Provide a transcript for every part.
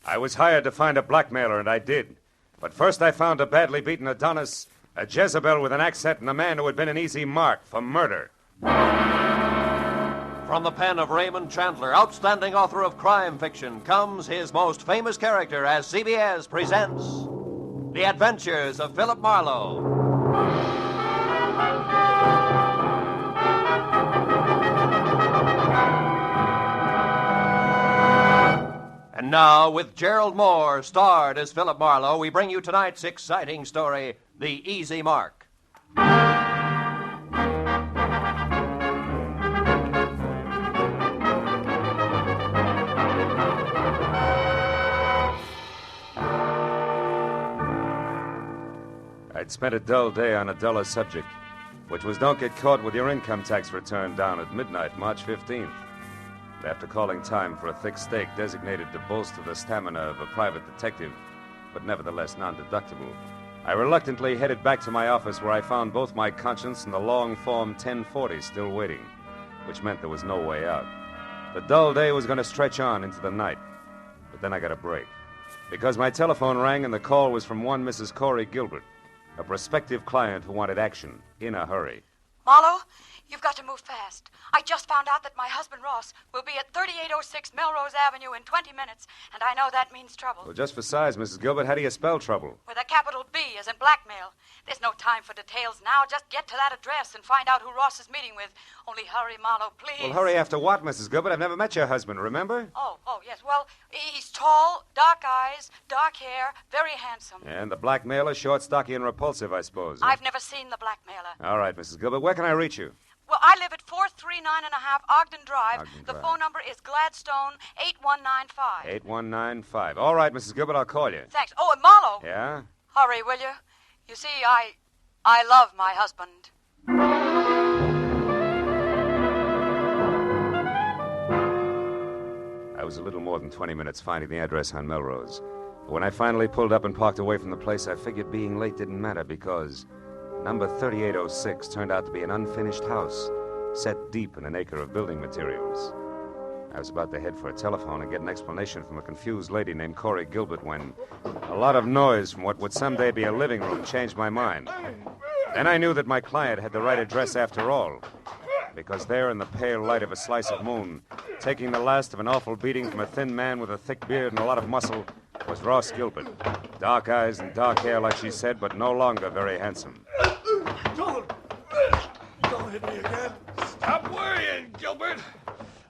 I was hired to find a blackmailer, and I did. But first I found a badly beaten Adonis, a Jezebel with an accent, and a man who had been an easy mark for murder. From the pen of Raymond Chandler, outstanding author of crime fiction, comes his most famous character as CBS presents The Adventures of Philip Marlowe. And now, with Gerald Moore, starred as Philip Marlowe, we bring you tonight's exciting story, The Easy Mark. I'd spent a dull day on a duller subject, which was don't get caught with your income tax return down at midnight, March 15th. After calling time for a thick steak designated to bolster the stamina of a private detective, but nevertheless non-deductible, I reluctantly headed back to my office where I found both my conscience and the long Form 1040 still waiting, which meant there was no way out. The dull day was going to stretch on into the night, but then I got a break, because my telephone rang and the call was from one Mrs. Corey Gilbert, a prospective client who wanted action in a hurry. Marlowe, you've got to move fast. I just found out that my husband, Ross, will be at 3806 Melrose Avenue in 20 minutes, and I know that means trouble. Well, just for size, Mrs. Gilbert, how do you spell trouble? With a capital B, as in blackmail. There's no time for details now. Just get to that address and find out who Ross is meeting with. Only hurry, Marlowe, please. Well, hurry after what, Mrs. Gilbert? I've never met your husband, remember? Oh, yes. Well, he's tall, dark eyes, dark hair, very handsome. And the blackmailer, short, stocky, and repulsive, I suppose. I've never seen the blackmailer. All right, Mrs. Gilbert, where can I reach you? Well, I live at 439 and a half Ogden Drive. The phone number is Gladstone 8195. 8195. All right, Mrs. Gilbert, I'll call you. Thanks. Oh, and Marlowe. Yeah? Hurry, will you? You see, I love my husband. I was a little more than 20 minutes finding the address on Melrose. But when I finally pulled up and parked away from the place, I figured being late didn't matter because number 3806 turned out to be an unfinished house set deep in an acre of building materials. I was about to head for a telephone and get an explanation from a confused lady named Corey Gilbert when a lot of noise from what would someday be a living room changed my mind. Then I knew that my client had the right address after all, because there in the pale light of a slice of moon, taking the last of an awful beating from a thin man with a thick beard and a lot of muscle, was Ross Gilbert. Dark eyes and dark hair, like she said, but no longer very handsome. Don't hit me again. Stop worrying, Gilbert.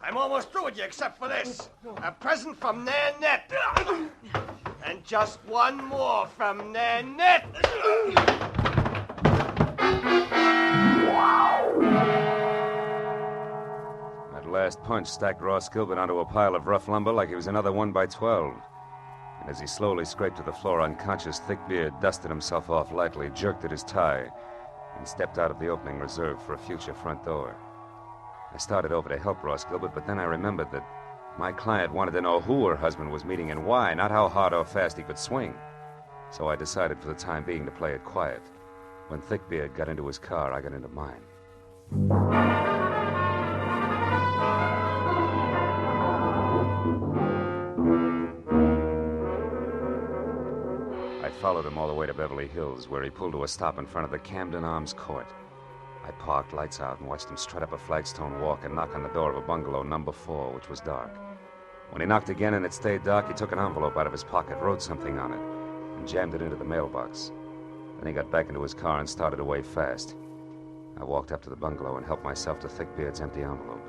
I'm almost through with you except for this. A present from Nanette. And just one more from Nanette. That last punch stacked Ross Gilbert onto a pile of rough lumber like he was another 1x12. And as he slowly scraped to the floor unconscious, Thick Beard dusted himself off lightly, jerked at his tie, and stepped out of the opening reserved for a future front door. I started over to help Ross Gilbert, but then I remembered that my client wanted to know who her husband was meeting and why, not how hard or fast he could swing. So I decided for the time being to play it quiet. When Thickbeard got into his car, I got into mine. I followed him all the way to Beverly Hills, where he pulled to a stop in front of the Camden Arms Court. I parked, lights out, and watched him strut up a flagstone walk and knock on the door of a bungalow number 4, which was dark. When he knocked again and it stayed dark, he took an envelope out of his pocket, wrote something on it, and jammed it into the mailbox. Then he got back into his car and started away fast. I walked up to the bungalow and helped myself to Thickbeard's empty envelope.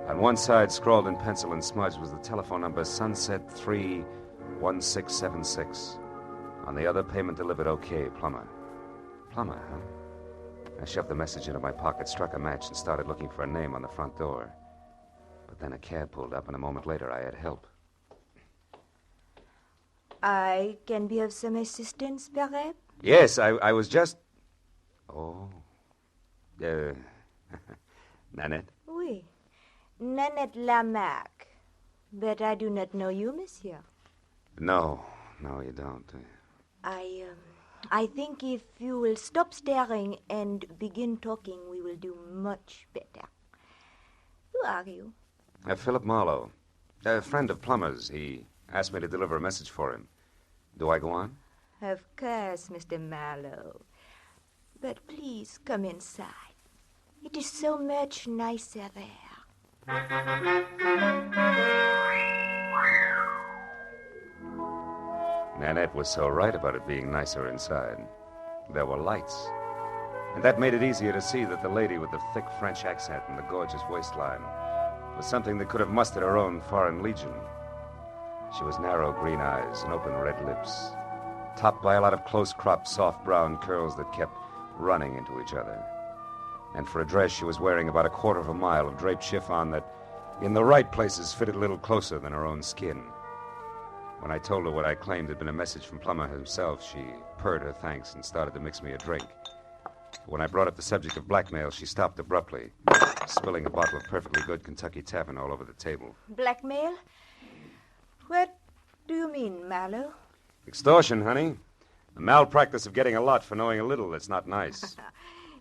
On one side, scrawled in pencil and smudged, was the telephone number Sunset 31676. On the other, payment delivered okay, Plummer. Plummer, huh? I shoved the message into my pocket, struck a match, and started looking for a name on the front door. But then a cab pulled up, and a moment later I had help. I can be of some assistance, perhaps? Yes, I was just... Oh. Nanette? Oui. Nanette Lamarck. But I do not know you, monsieur. No, you don't. I think if you will stop staring and begin talking, we will do much better. Who are you? Philip Marlowe. A friend of Plummer's. He Asked me to deliver a message for him. Do I go on? Of course, Mr. Marlowe. But please come inside. It is so much nicer there. Nanette was so right about it being nicer inside. There were lights. And that made it easier to see that the lady with the thick French accent and the gorgeous waistline was something that could have mustered her own foreign legion. She was narrow green eyes and open red lips, topped by a lot of close-cropped, soft brown curls that kept running into each other. And for a dress, she was wearing about a quarter of a mile of draped chiffon that, in the right places, fitted a little closer than her own skin. When I told her what I claimed had been a message from Plummer himself, she purred her thanks and started to mix me a drink. When I brought up the subject of blackmail, she stopped abruptly, spilling a bottle of perfectly good Kentucky Tavern all over the table. Blackmail? What do you mean, Marlowe? Extortion, honey. The malpractice of getting a lot for knowing a little that's not nice.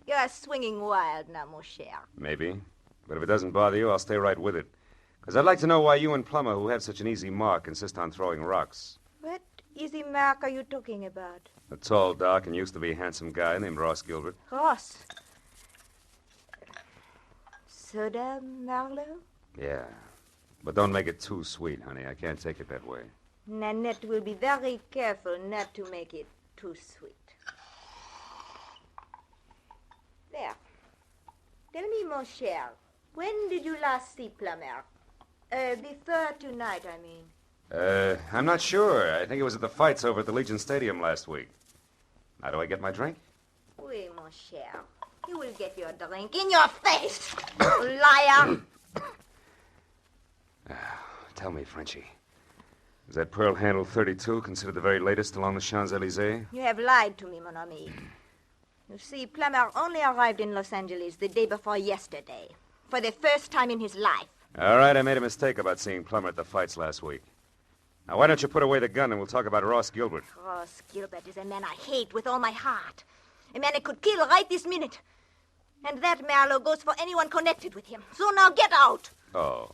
You're swinging wild now, mon cher. Maybe. But if it doesn't bother you, I'll stay right with it. Because I'd like to know why you and Plummer, who have such an easy mark, insist on throwing rocks. What easy mark are you talking about? A tall, dark, and used to be handsome guy named Ross Gilbert. Ross. Soda, Marlowe? Yeah. But don't make it too sweet, honey. I can't take it that way. Nanette will be very careful not to make it too sweet. There. Tell me, mon cher, when did you last see Plummer? Before tonight, I mean. I'm not sure. I think it was at the fights over at the Legion Stadium last week. Now, do I get my drink? Oui, mon cher. You will get your drink in your face, liar. Tell me, Frenchie. Is that pearl handle 32 considered the very latest along the Champs-Élysées? You have lied to me, mon ami. You see, Plummer only arrived in Los Angeles the day before yesterday, for the first time in his life. All right, I made a mistake about seeing Plummer at the fights last week. Now, why don't you put away the gun and we'll talk about Ross Gilbert? Ross Gilbert is a man I hate with all my heart. A man I could kill right this minute. And that, Marlowe, goes for anyone connected with him. So now get out. Oh.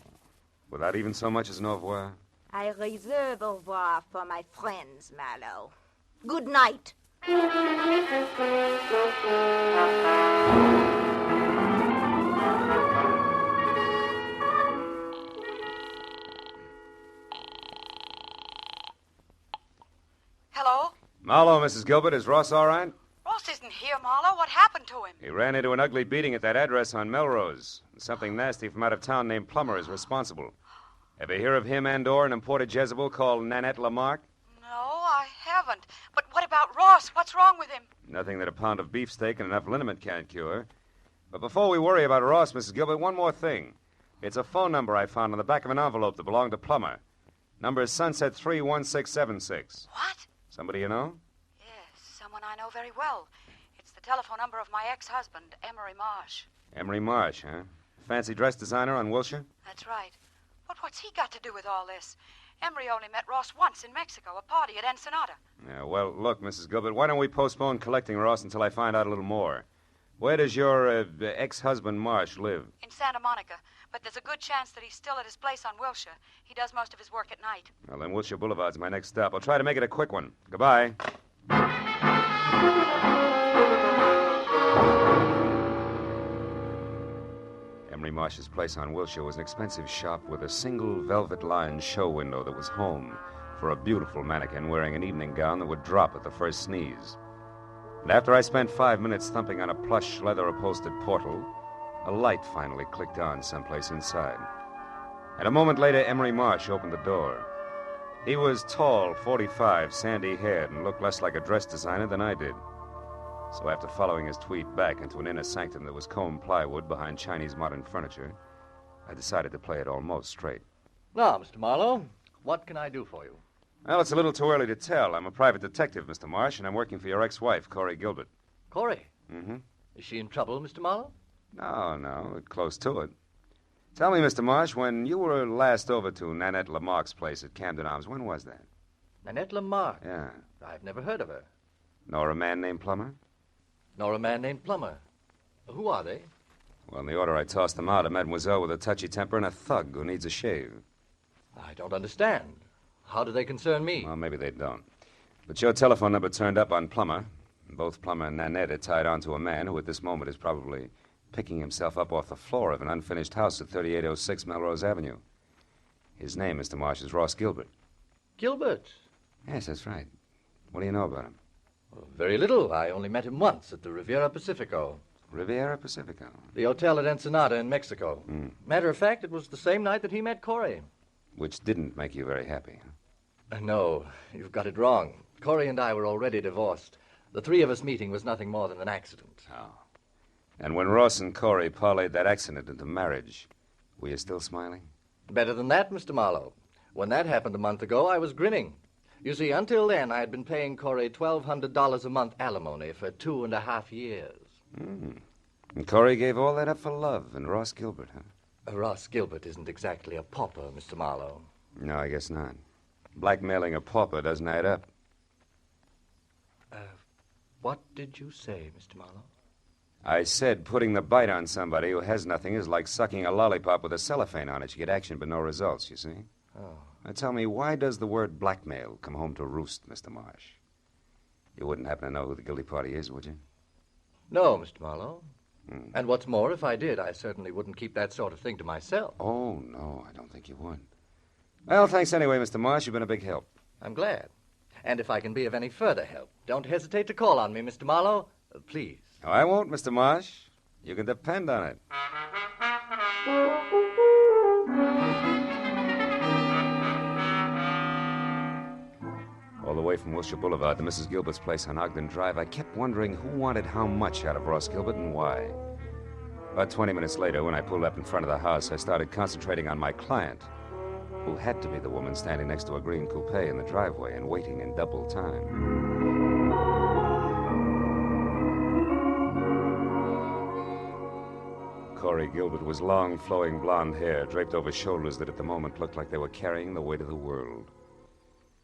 Without even so much as an au revoir? I reserve au revoir for my friends, Marlowe. Good night. Hello? Marlowe, Mrs. Gilbert. Is Ross all right? Ross isn't here, Marlowe. What happened to him? He ran into an ugly beating at that address on Melrose. Something nasty from out of town named Plummer is responsible. Ever hear of him and/or an imported Jezebel called Nanette Lamarck? No, I haven't. But what about Ross? What's wrong with him? Nothing that a pound of beefsteak and enough liniment can't cure. But before we worry about Ross, Mrs. Gilbert, one more thing. It's a phone number I found on the back of an envelope that belonged to Plummer. Number is Sunset 31676. What? Somebody you know? Yes, someone I know very well. It's the telephone number of my ex-husband, Emery Marsh. Emery Marsh, huh? Fancy dress designer on Wilshire? That's right. But what's he got to do with all this? Emery only met Ross once in Mexico, a party at Ensenada. Yeah, well, look, Mrs. Gilbert, why don't we postpone collecting Ross until I find out a little more? Where does your ex-husband Marsh live? In Santa Monica. But there's a good chance that he's still at his place on Wilshire. He does most of his work at night. Well, then Wilshire Boulevard's my next stop. I'll try to make it a quick one. Goodbye. Emery Marsh's place on Wilshire was an expensive shop with a single velvet-lined show window that was home for a beautiful mannequin wearing an evening gown that would drop at the first sneeze. And after I spent 5 minutes thumping on a plush, leather-upholstered portal, a light finally clicked on someplace inside. And a moment later, Emery Marsh opened the door. He was tall, 45, sandy-haired, and looked less like a dress designer than I did. So after following his tweet back into an inner sanctum that was combed plywood behind Chinese modern furniture, I decided to play it almost straight. Now, Mr. Marlowe, what can I do for you? Well, it's a little too early to tell. I'm a private detective, Mr. Marsh, and I'm working for your ex-wife, Corey Gilbert. Corey? Mm-hmm. Is she in trouble, Mr. Marlowe? No, we're close to it. Tell me, Mr. Marsh, when you were last over to Nanette Lamarck's place at Camden Arms, when was that? Nanette Lamarck? Yeah. I've never heard of her. Nor a man named Plummer? Nor a man named Plummer. Who are they? Well, in the order I tossed them out, a mademoiselle with a touchy temper and a thug who needs a shave. I don't understand. How do they concern me? Well, maybe they don't. But your telephone number turned up on Plummer. Both Plummer and Nanette are tied onto a man who at this moment is probably picking himself up off the floor of an unfinished house at 3806 Melrose Avenue. His name, Mr. Marsh, is Ross Gilbert. Gilbert? Yes, that's right. What do you know about him? Well, very little. I only met him once at the Riviera Pacifico. Riviera Pacifico? The hotel at Ensenada in Mexico. Matter of fact, it was the same night that he met Corey. Which didn't make you very happy, huh? No, you've got it wrong. Corey and I were already divorced. The three of us meeting was nothing more than an accident. Oh. And when Ross and Corey parlayed that accident into marriage, were you still smiling? Better than that, Mr. Marlowe. When that happened a month ago, I was grinning. You see, until then, I had been paying Corey $1,200 a month alimony for 2.5 years. And Corey gave all that up for love and Ross Gilbert, huh? Ross Gilbert isn't exactly a pauper, Mr. Marlowe. No, I guess not. Blackmailing a pauper doesn't add up. What did you say, Mr. Marlowe? I said putting the bite on somebody who has nothing is like sucking a lollipop with a cellophane on it. You get action but no results, you see? Oh. Now tell me, why does the word blackmail come home to roost, Mr. Marsh? You wouldn't happen to know who the guilty party is, would you? No, Mr. Marlowe. And what's more, if I did, I certainly wouldn't keep that sort of thing to myself. Oh, no, I don't think you would. Well, thanks anyway, Mr. Marsh. You've been a big help. I'm glad. And if I can be of any further help, don't hesitate to call on me, Mr. Marlowe. Please. Oh, I won't, Mr. Marsh. You can depend on it. All the way from Wilshire Boulevard to Mrs. Gilbert's place on Ogden Drive, I kept wondering who wanted how much out of Ross Gilbert and why. About 20 minutes later, when I pulled up in front of the house, I started concentrating on my client, who had to be the woman standing next to a green coupe in the driveway and waiting in double time. Corey Gilbert was long, flowing blonde hair draped over shoulders that at the moment looked like they were carrying the weight of the world.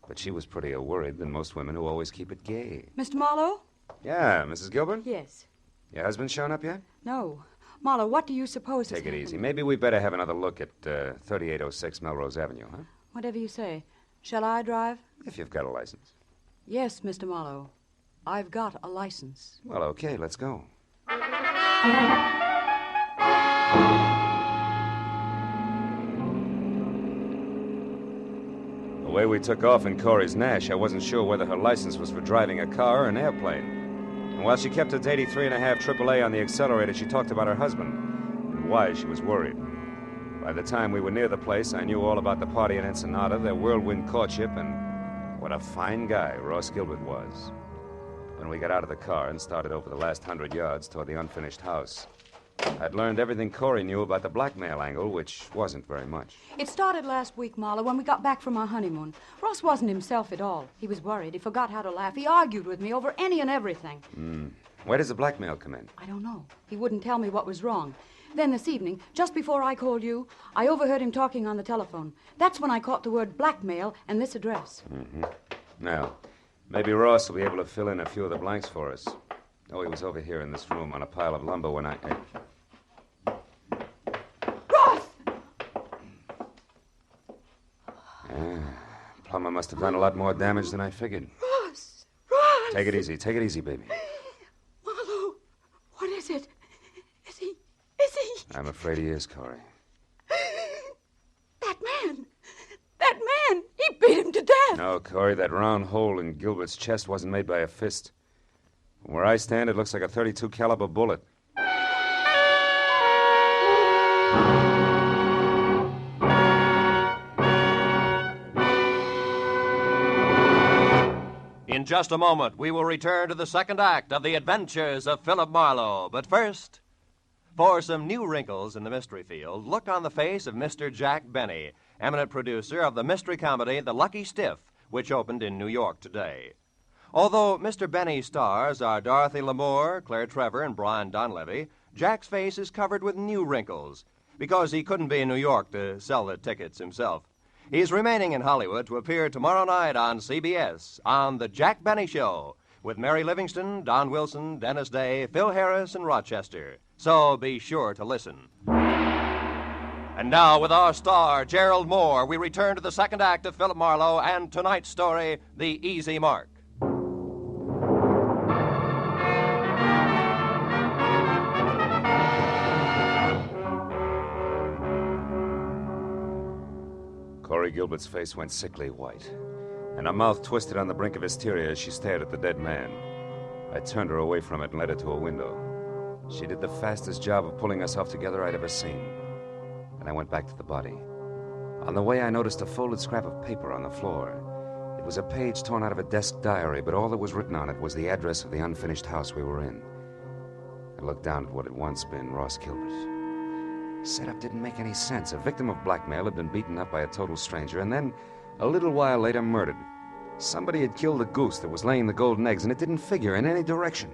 But she was prettier worried than most women who always keep it gay. Mr. Marlowe? Yeah, Mrs. Gilbert? Yes. Your husband shown up yet? No. Marlowe, what do you suppose Take has it easy. happened? Maybe we better have another look at 3806 Melrose Avenue, huh? Whatever you say. Shall I drive? If you've got a license. Yes, Mr. Marlowe. I've got a license. Well, okay, let's go. The way we took off in Corey's Nash, I wasn't sure whether her license was for driving a car or an airplane. And while she kept it to 83.5 AAA on the accelerator, she talked about her husband and why she was worried. By the time we were near the place, I knew all about the party in Ensenada, their whirlwind courtship, and what a fine guy Ross Gilbert was. When we got out of the car and started over the last 100 yards toward the unfinished house, I'd learned everything Corey knew about the blackmail angle, which wasn't very much. It started last week, Marlowe, when we got back from our honeymoon. Ross wasn't himself at all. He was worried. He forgot how to laugh. He argued with me over any and everything. Where does the blackmail come in? I don't know. He wouldn't tell me what was wrong. Then this evening, just before I called you, I overheard him talking on the telephone. That's when I caught the word blackmail and this address. Now, maybe Ross will be able to fill in a few of the blanks for us. Oh, he was over here in this room on a pile of lumber when I... Ross! Plummer must have done a lot more damage than I figured. Ross! Ross! Take it easy, baby. Marlowe, what is it? Is he... I'm afraid he is, Corey. That man, he beat him to death. No, Corey, that round hole in Gilbert's chest wasn't made by a fist. From where I stand, it looks like a .32 caliber bullet. In just a moment, we will return to the second act of The Adventures of Philip Marlowe. But first, for some new wrinkles in the mystery field, look on the face of Mr. Jack Benny, eminent producer of the mystery comedy The Lucky Stiff, which opened in New York today. Although Mr. Benny's stars are Dorothy Lamour, Claire Trevor, and Brian Donlevy, Jack's face is covered with new wrinkles because he couldn't be in New York to sell the tickets himself. He's remaining in Hollywood to appear tomorrow night on CBS on The Jack Benny Show with Mary Livingston, Don Wilson, Dennis Day, Phil Harris, and Rochester. So be sure to listen. And now, with our star, Gerald Moore, we return to the second act of Philip Marlowe and tonight's story, The Easy Mark. Corey Gilbert's face went sickly white, and her mouth twisted on the brink of hysteria as she stared at the dead man. I turned her away from it and led her to a window. She did the fastest job of pulling us off together I'd ever seen. And I went back to the body. On the way, I noticed a folded scrap of paper on the floor. It was a page torn out of a desk diary, but all that was written on it was the address of the unfinished house we were in. I looked down at what had once been Ross Gilbert. Setup didn't make any sense. A victim of blackmail had been beaten up by a total stranger, and then, a little while later, murdered. Somebody had killed the goose that was laying the golden eggs, and it didn't figure in any direction.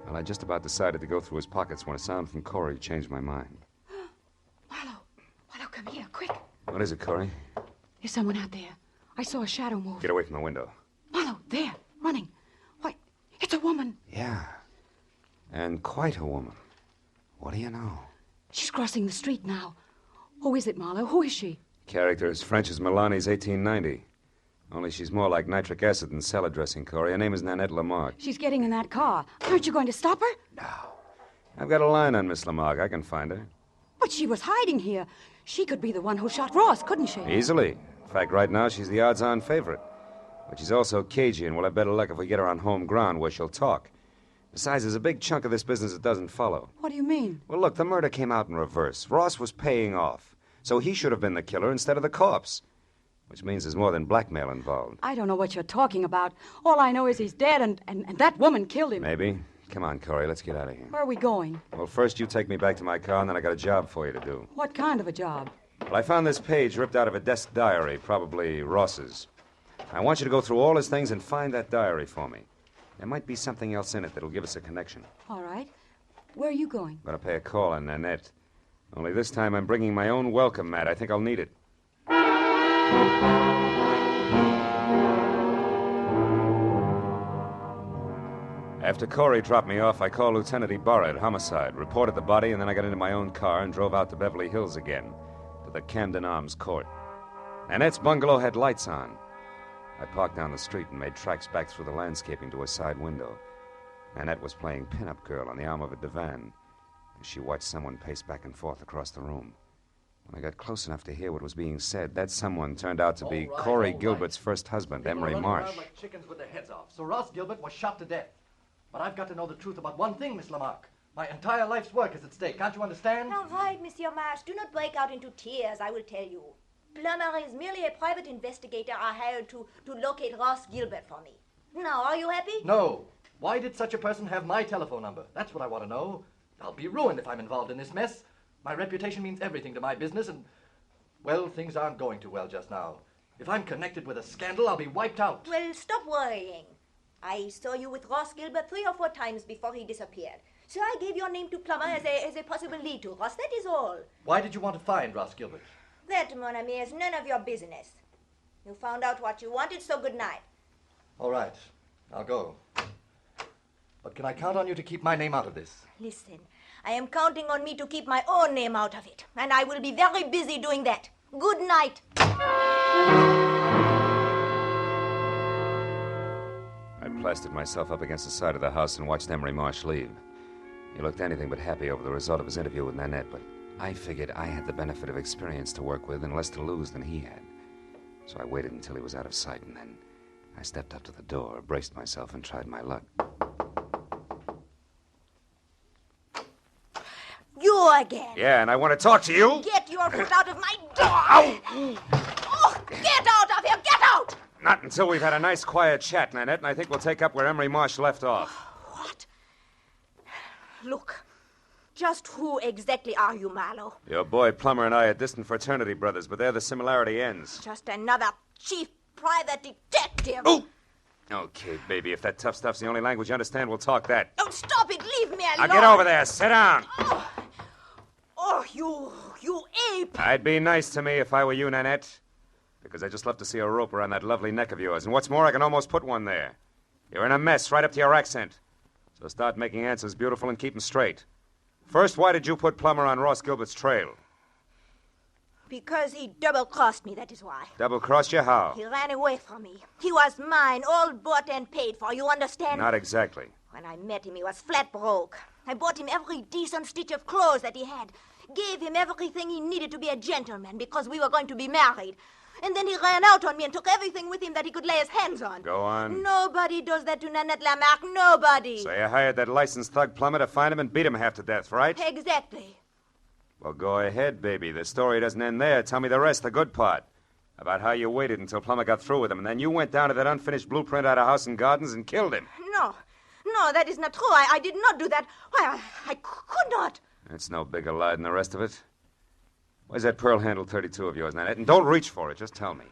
Well, I just about decided to go through his pockets when a sound from Corey changed my mind. Marlowe, come here, quick. What is it, Corey? There's someone out there. I saw a shadow move. Get away from the window. Marlowe, there, running. Why, it's a woman. Yeah, and quite a woman. What do you know? She's crossing the street now. Who is it, Marlowe? Who is she? Character as French as Milani's 1890. Only she's more like nitric acid than salad dressing, Corey. Her name is Nanette Lamarck. She's getting in that car. Aren't you going to stop her? No. I've got a line on Miss Lamarck. I can find her. But she was hiding here. She could be the one who shot Ross, couldn't she? Easily. In fact, right now, she's the odds-on favorite. But she's also cagey, and we'll have better luck if we get her on home ground where she'll talk. Besides, there's a big chunk of this business that doesn't follow. What do you mean? Well, look, the murder came out in reverse. Ross was paying off, so he should have been the killer instead of the corpse. Which means there's more than blackmail involved. I don't know what you're talking about. All I know is he's dead, and that woman killed him. Maybe. Come on, Corey, let's get out of here. Where are we going? Well, first you take me back to my car, and then I got a job for you to do. What kind of a job? Well, I found this page ripped out of a desk diary, probably Ross's. I want you to go through all his things and find that diary for me. There might be something else in it that'll give us a connection. All right. Where are you going? I'm going to pay a call on Nanette. Only this time I'm bringing my own welcome mat. I think I'll need it. After Corey dropped me off, I called Lieutenant Ibarra at Homicide, reported the body, and then I got into my own car and drove out to Beverly Hills again, to the Camden Arms Court. Nanette's bungalow had lights on. I parked down the street and made tracks back through the landscaping to a side window. Nanette was playing pin-up girl on the arm of a divan as she watched someone pace back and forth across the room. When I got close enough to hear what was being said, that someone turned out to be Corey Gilbert's first husband, Emery Marsh. Like chickens with their heads off. So Ross Gilbert was shot to death. But I've got to know the truth about one thing, Miss Lamarck. My entire life's work is at stake. Can't you understand? All right, Monsieur Marsh. Do not break out into tears, I will tell you. Plummer is merely a private investigator I hired to locate Ross Gilbert for me. Now, are you happy? No. Why did such a person have my telephone number? That's what I want to know. I'll be ruined if I'm involved in this mess. My reputation means everything to my business, and, well, things aren't going too well just now. If I'm connected with a scandal, I'll be wiped out. Well, stop worrying. I saw you with Ross Gilbert 3 or 4 times before he disappeared. So I gave your name to Plummer as a possible lead to Ross. That is all. Why did you want to find Ross Gilbert? That, mon ami, is none of your business. You found out what you wanted, so good night. All right. I'll go. But can I count on you to keep my name out of this? Listen, I am counting on me to keep my own name out of it. And I will be very busy doing that. Good night. I plastered myself up against the side of the house and watched Emery Marsh leave. He looked anything but happy over the result of his interview with Nanette, but I figured I had the benefit of experience to work with and less to lose than he had. So I waited until he was out of sight, and then I stepped up to the door, braced myself, and tried my luck. You again. Yeah, and I want to talk to you. Get your foot out of my door. Ow! Oh, get out of here. Get out. Not until we've had a nice, quiet chat, Nanette, and I think we'll take up where Emery Marsh left off. What? Look, just who exactly are you, Marlowe? Your boy Plummer and I are distant fraternity brothers, but there the similarity ends. Just another chief private detective. Oh! Okay, baby, if that tough stuff's the only language you understand, we'll talk that. Don't stop it. Leave me alone. Now get over there. Sit down. Oh, you ape. I'd be nice to me if I were you, Nanette. Because I just love to see a rope around that lovely neck of yours. And what's more, I can almost put one there. You're in a mess right up to your accent. So start making answers beautiful and keep them straight. First, why did you put Plummer on Ross Gilbert's trail? Because he double-crossed me, that is why. Double-crossed you how? He ran away from me. He was mine, all bought and paid for, you understand? Not exactly. When I met him, he was flat broke. I bought him every decent stitch of clothes that he had. Gave him everything he needed to be a gentleman because we were going to be married. And then he ran out on me and took everything with him that he could lay his hands on. Go on. Nobody does that to Nanette Lamarck. Nobody. So you hired that licensed thug plumber to find him and beat him half to death, right? Exactly. Well, go ahead, baby. The story doesn't end there. Tell me the rest, the good part. About how you waited until Plummer got through with him, and then you went down to that unfinished blueprint out of House and Gardens and killed him. No, that is not true. I did not do that. Why, I could not. It's no bigger lie than the rest of it. Where's that pearl handle 32 of yours, Nanette? And don't reach for it. Just tell me.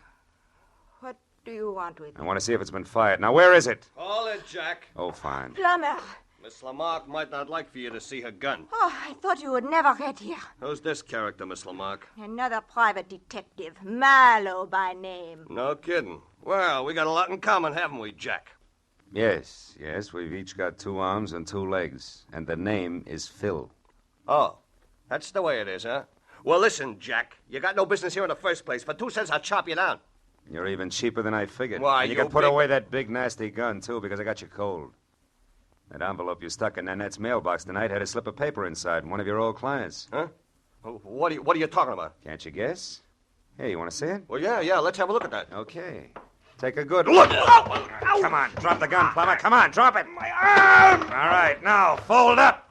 What do you want with I me? want to see if it's been fired. Now, where is it? Call it, Jack. Oh, fine. Plummer. Miss Lamarck might not like for you to see her gun. Oh, I thought you would never get here. Who's this character, Miss Lamarck? Another private detective. Marlowe by name. No kidding. Well, we got a lot in common, haven't we, Jack? Yes. We've each got 2 arms and 2 legs. And the name is Phil. Oh, that's the way it is, huh? Well, listen, Jack. You got no business here in the first place. For 2 cents, I'll chop you down. You're even cheaper than I figured. Why, and you you can put big- away that big, nasty gun, too, because I got you cold. That envelope you stuck in Nanette's mailbox tonight had a slip of paper inside, one of your old clients. Huh? What are you talking about? Can't you guess? Hey, you want to see it? Well, yeah, let's have a look at that. Okay. Take a good look. Come on, drop the gun, Plummer. Come on, drop it. My arm! All right, now, fold up.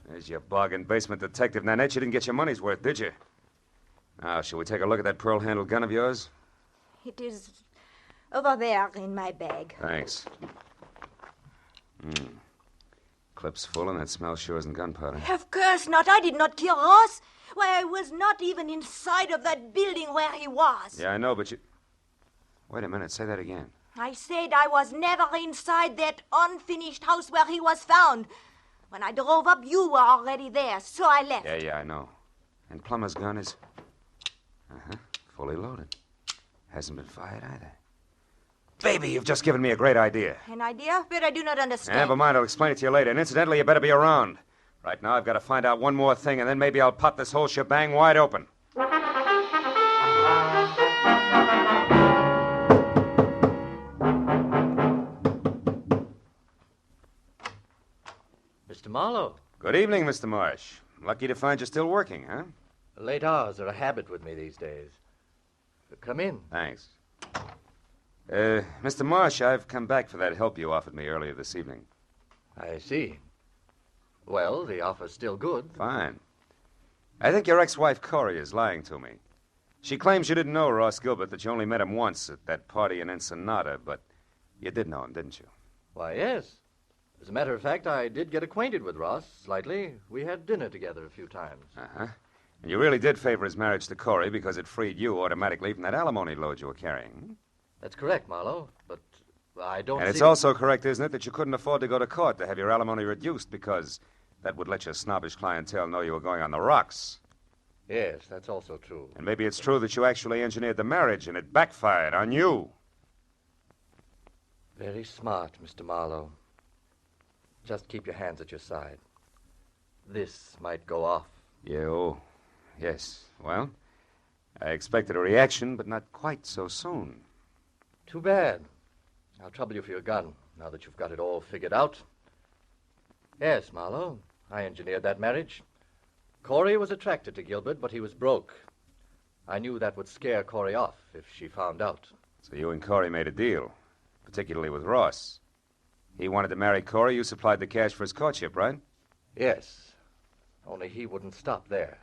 There's your bargain basement detective, Nanette. You didn't get your money's worth, did you? Now, shall we take a look at that pearl-handled gun of yours? It is over there in my bag. Thanks. Clip's full, and that smell sure isn't gunpowder. Of course not. I did not kill Ross. Why, I was not even inside of that building where he was. Yeah, I know, but you... Wait a minute. Say that again. I said I was never inside that unfinished house where he was found. When I drove up, you were already there, so I left. Yeah, I know. And Plummer's gun is... fully loaded. Hasn't been fired either. Baby, you've just given me a great idea. An idea? But I do not understand. Never mind, I'll explain it to you later. And incidentally, you better be around. Right now, I've got to find out one more thing, and then maybe I'll pop this whole shebang wide open. Mr. Marlowe, Good evening, Mr. Marsh. Lucky to find you still working, huh? late hours are a habit with me these days. Come in. Thanks. Mr. Marsh, I've come back for that help you offered me earlier this evening. I see. Well, the offer's still good. Fine. I think your ex-wife, Corey, is lying to me. She claims you didn't know Ross Gilbert, that you only met him once at that party in Ensenada, but you did know him, didn't you? Why, yes. As a matter of fact, I did get acquainted with Ross slightly. We had dinner together a few times. Uh-huh. And you really did favor his marriage to Corey because it freed you automatically from that alimony load you were carrying. That's correct, Marlowe, but I don't And see... it's also correct, isn't it, that you couldn't afford to go to court to have your alimony reduced because that would let your snobbish clientele know you were going on the rocks. Yes, that's also true. And maybe it's true that you actually engineered the marriage and it backfired on you. Very smart, Mr. Marlowe. Just keep your hands at your side. This might go off. Yes. Well, I expected a reaction, but not quite so soon. Too bad. I'll trouble you for your gun, now that you've got it all figured out. Yes, Marlowe, I engineered that marriage. Corey was attracted to Gilbert, but he was broke. I knew that would scare Corey off if she found out. So you and Corey made a deal, particularly with Ross. He wanted to marry Corey. You supplied the cash for his courtship, right? Yes, only he wouldn't stop there.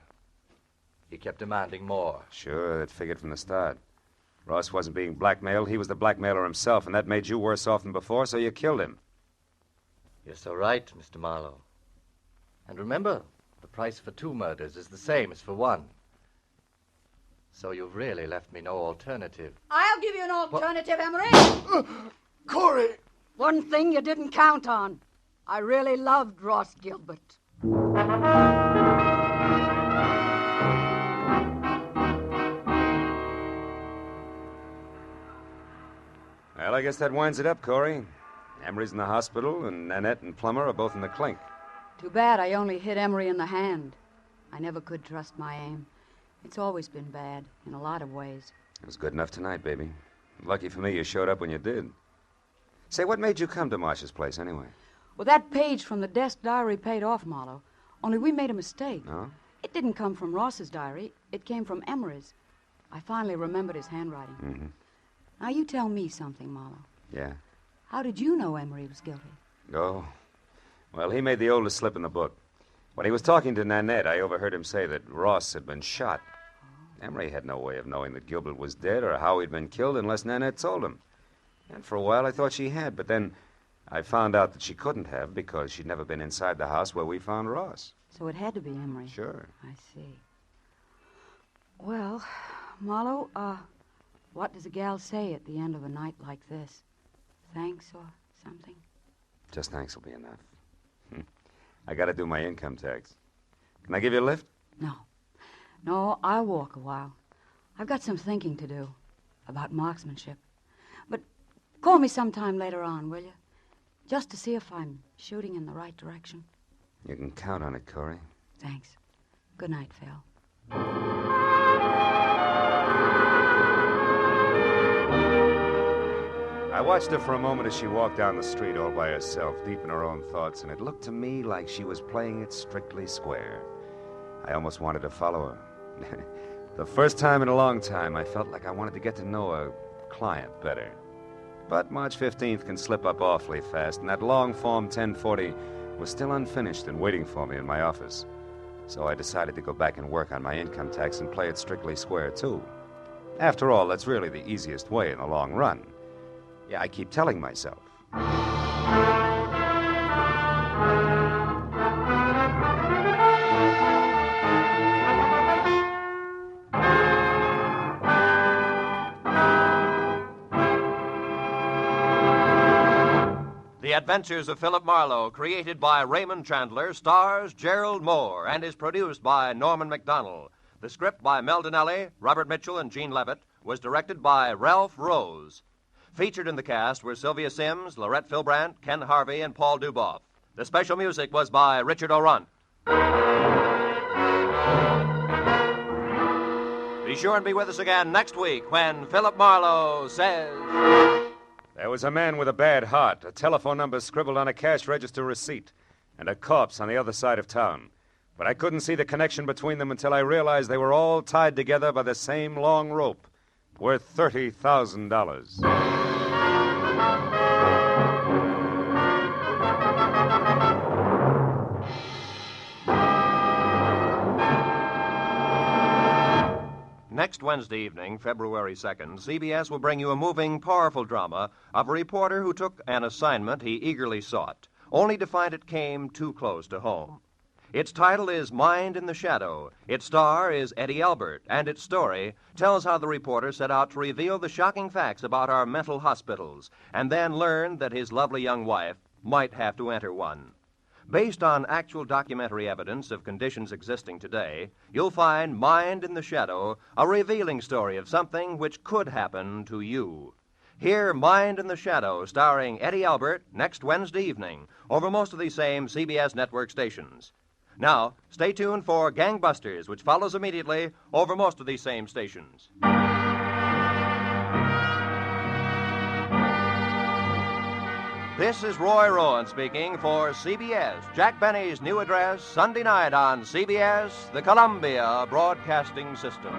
He kept demanding more. Sure, that figured from the start. Ross wasn't being blackmailed. He was the blackmailer himself, and that made you worse off than before, so you killed him. You're so right, Mr. Marlowe. And remember, the price for 2 murders is the same as for 1. So you've really left me no alternative. I'll give you an alternative, Emery. Corey! One thing you didn't count on. I really loved Ross Gilbert. Well, I guess that winds it up, Corey. Emery's in the hospital, and Nanette and Plummer are both in the clink. Too bad I only hit Emery in the hand. I never could trust my aim. It's always been bad, in a lot of ways. It was good enough tonight, baby. Lucky for me you showed up when you did. Say, what made you come to Marsh's place, anyway? Well, that page from the desk diary paid off, Marlowe. Only we made a mistake. No? It didn't come from Ross's diary. It came from Emery's. I finally remembered his handwriting. Mm-hmm. Now, you tell me something, Marlowe. Yeah? How did you know Emery was guilty? Oh. Well, he made the oldest slip in the book. When he was talking to Nanette, I overheard him say that Ross had been shot. Emery had no way of knowing that Gilbert was dead or how he'd been killed unless Nanette told him. And for a while, I thought she had, but then I found out that she couldn't have because she'd never been inside the house where we found Ross. So it had to be Emery. Sure. I see. Well, Marlowe, what does a gal say at the end of a night like this? Thanks or something? Just thanks will be enough. I gotta do my income tax. Can I give you a lift? No. No, I'll walk a while. I've got some thinking to do about marksmanship. But call me sometime later on, will you? Just to see if I'm shooting in the right direction. You can count on it, Corey. Thanks. Good night, Phil. I watched her for a moment as she walked down the street all by herself, deep in her own thoughts, and it looked to me like she was playing it strictly square. I almost wanted to follow her. The first time in a long time, I felt like I wanted to get to know a client better. But March 15th can slip up awfully fast, and that long Form 1040 was still unfinished and waiting for me in my office. So I decided to go back and work on my income tax and play it strictly square, too. After all, that's really the easiest way in the long run. Yeah, I keep telling myself. The Adventures of Philip Marlowe, created by Raymond Chandler, stars Gerald Moore, and is produced by Norman MacDonald. The script by Mel Donnelly, Robert Mitchell, and Gene Levitt was directed by Ralph Rose. Featured in the cast were Sylvia Sims, Laurette Philbrandt, Ken Harvey, and Paul Duboff. The special music was by Richard O'Runt. Be sure and be with us again next week when Philip Marlowe says... There was a man with a bad heart, a telephone number scribbled on a cash register receipt, and a corpse on the other side of town. But I couldn't see the connection between them until I realized they were all tied together by the same long rope, worth $30,000. Next Wednesday evening, February 2nd, CBS will bring you a moving, powerful drama of a reporter who took an assignment he eagerly sought, only to find it came too close to home. Its title is Mind in the Shadow. Its star is Eddie Albert, and its story tells how the reporter set out to reveal the shocking facts about our mental hospitals, and then learned that his lovely young wife might have to enter one. Based on actual documentary evidence of conditions existing today, you'll find Mind in the Shadow, a revealing story of something which could happen to you. Hear Mind in the Shadow, starring Eddie Albert, next Wednesday evening, over most of these same CBS network stations. Now, stay tuned for Gangbusters, which follows immediately over most of these same stations. This is Roy Rowan speaking for CBS. Jack Benny's new address, Sunday night on CBS, the Columbia Broadcasting System.